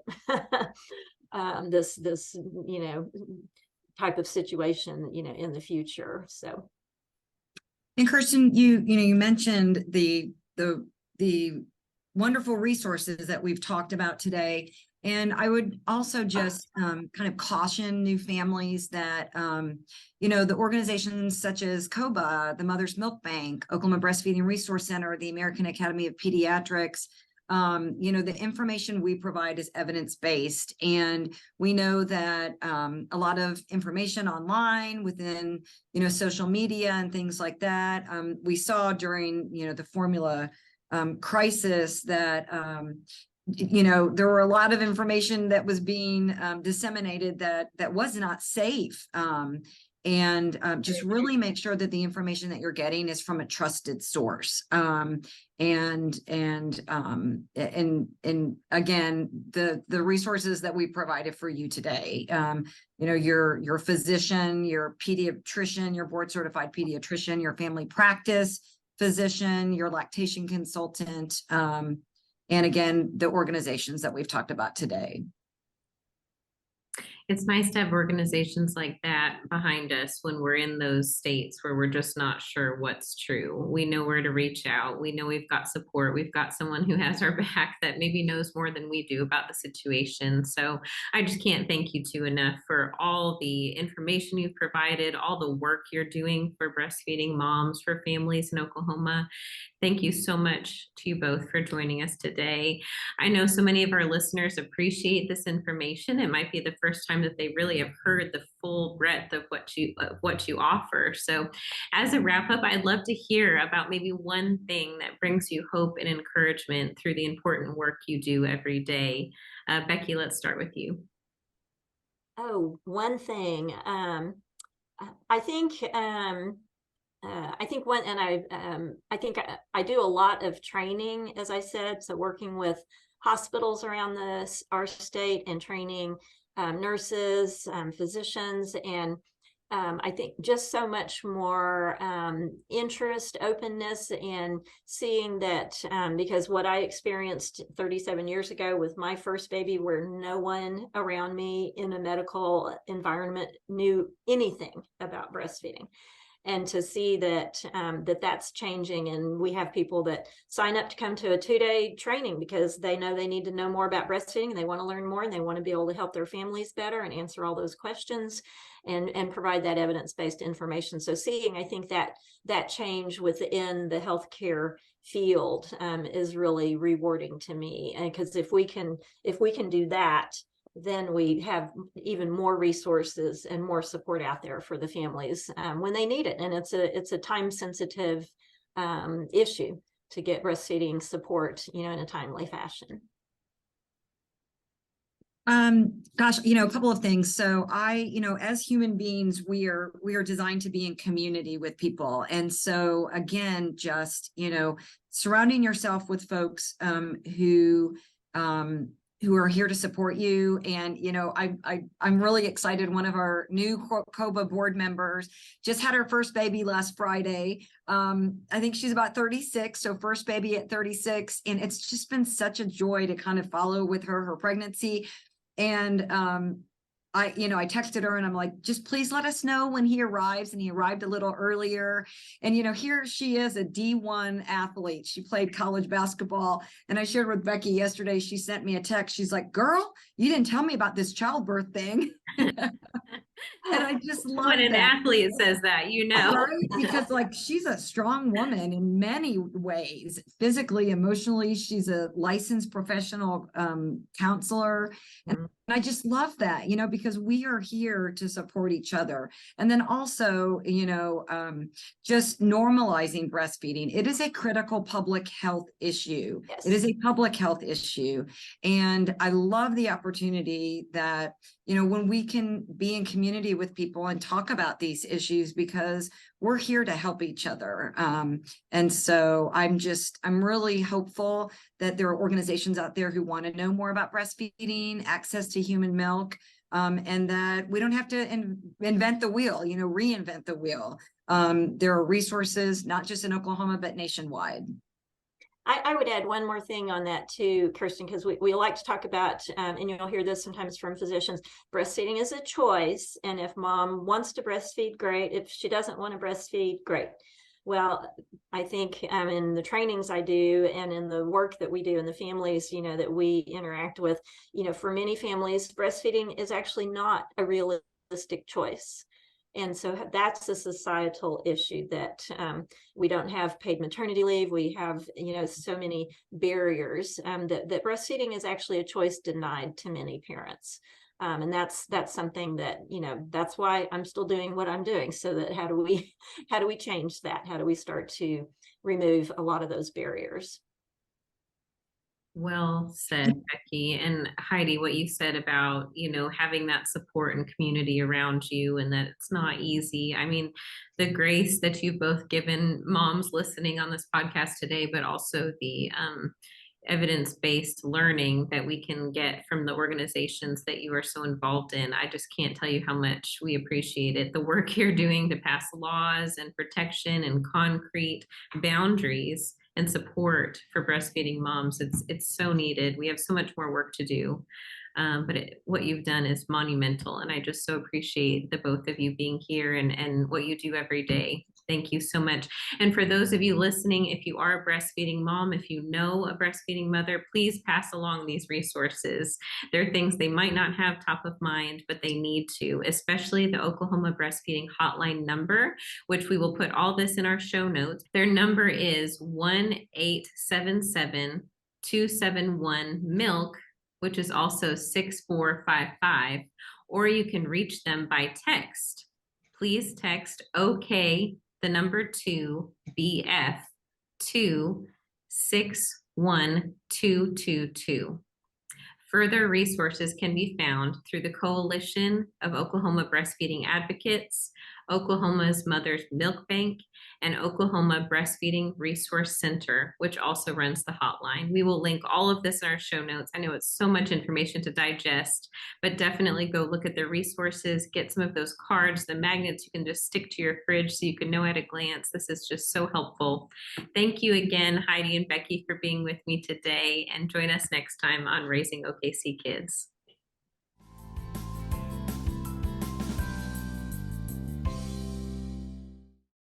this you know, type of situation, you know, in the future. So, and Kirsten, you mentioned the wonderful resources that we've talked about today. And I would also just kind of caution new families that, you know, the organizations such as COBA, the Mother's Milk Bank, Oklahoma Breastfeeding Resource Center, the American Academy of Pediatrics, you know, the information we provide is evidence-based. And we know that a lot of information online within, you know, social media and things like that, we saw during, you know, the formula crisis that, you know, there were a lot of information that was being disseminated that was not safe. and just really make sure that the information that you're getting is from a trusted source. And again, the resources that we provided for you today, your physician, your pediatrician, your board certified pediatrician, your family practice physician, your lactation consultant, and again, the organizations that we've talked about today. It's nice to have organizations like that behind us when we're in those states where we're just not sure what's true. We know where to reach out. We know we've got support. We've got someone who has our back that maybe knows more than we do about the situation. So I just can't thank you two enough for all the information you've provided, all the work you're doing for breastfeeding moms, for families in Oklahoma. Thank you so much to you both for joining us today. I know so many of our listeners appreciate this information. It might be the first time that they really have heard the full breadth of what you offer. So as a wrap up, I'd love to hear about maybe one thing that brings you hope and encouragement through the important work you do every day. Becky, let's start with you. Oh, one thing. I think I think I do a lot of training, as I said, so working with hospitals around our state and training nurses, physicians, and I think just so much more interest, openness, and seeing that because what I experienced 37 years ago with my first baby, where no one around me in a medical environment knew anything about breastfeeding. And to see that that's changing, and we have people that sign up to come to a 2-day training because they know they need to know more about breastfeeding, and they want to learn more, and they want to be able to help their families better and answer all those questions and provide that evidence-based information. So seeing, I think that change within the healthcare field is really rewarding to me, and because if we can do that, then we have even more resources and more support out there for the families when they need it. And it's a time sensitive issue to get breastfeeding support, in a timely fashion. Gosh, a couple of things. So as human beings, we are designed to be in community with people. And so again, just, surrounding yourself with folks who are here to support you. And, I'm really excited. One of our new COBA board members just had her first baby last Friday. I think she's about 36. So first baby at 36. And it's just been such a joy to kind of follow with her pregnancy. And, I texted her and I'm like, just please let us know when he arrives. And he arrived a little earlier. And, here she is, a D1 athlete. She played college basketball. And I shared with Becky yesterday, she sent me a text. She's like, girl, you didn't tell me about this childbirth thing. And I just love when an that. athlete says that, Right? Because she's a strong woman in many ways, physically, emotionally. She's a licensed professional counselor. And I just love that, because we are here to support each other. And then also, just normalizing breastfeeding. It is a critical public health issue. Yes. It is a public health issue. And I love the opportunity that, when we can be in community with people and talk about these issues, because we're here to help each other. And so I'm really hopeful that there are organizations out there who want to know more about breastfeeding, access to human milk, and that we don't have to invent the wheel, reinvent the wheel. There are resources, not just in Oklahoma, but nationwide. I would add one more thing on that too, Kirsten, because we like to talk about, and you'll hear this sometimes from physicians, breastfeeding is a choice. And if mom wants to breastfeed, great. If she doesn't want to breastfeed, great. Well, I think in the trainings I do and in the work that we do in the families, that we interact with, for many families, breastfeeding is actually not a realistic choice. And so that's a societal issue that we don't have paid maternity leave. We have, so many barriers that breastfeeding is actually a choice denied to many parents. And that's something that, that's why I'm still doing what I'm doing. So that how do we change that? How do we start to remove a lot of those barriers? Well said, Becky. And Heidi, what you said about, having that support and community around you and that it's not easy. I mean, the grace that you've both given moms listening on this podcast today, but also the evidence-based learning that we can get from the organizations that you are so involved in. I just can't tell you how much we appreciate it. The work you're doing to pass laws and protection and concrete boundaries and support for breastfeeding moms, it's so needed. We have so much more work to do. But what you've done is monumental. And I just so appreciate the both of you being here and what you do every day. Thank you so much. And for those of you listening, if you are a breastfeeding mom, if you know a breastfeeding mother, please pass along these resources. There are things they might not have top of mind, but they need to, especially the Oklahoma Breastfeeding Hotline number, which we will put all this in our show notes. Their number is 1-877-271-MILK, which is also 6455, or you can reach them by text. Please text OK, the number 2, BF, to 61222. Further resources can be found through the Coalition of Oklahoma Breastfeeding Advocates, Oklahoma's Mother's Milk Bank, and Oklahoma Breastfeeding Resource Center, which also runs the hotline. We will link all of this in our show notes. I know it's so much information to digest, but definitely go look at the resources, get some of those cards, the magnets you can just stick to your fridge so you can know at a glance. This is just so helpful. Thank you again, Heidi and Becky, for being with me today, and join us next time on Raising OKC Kids.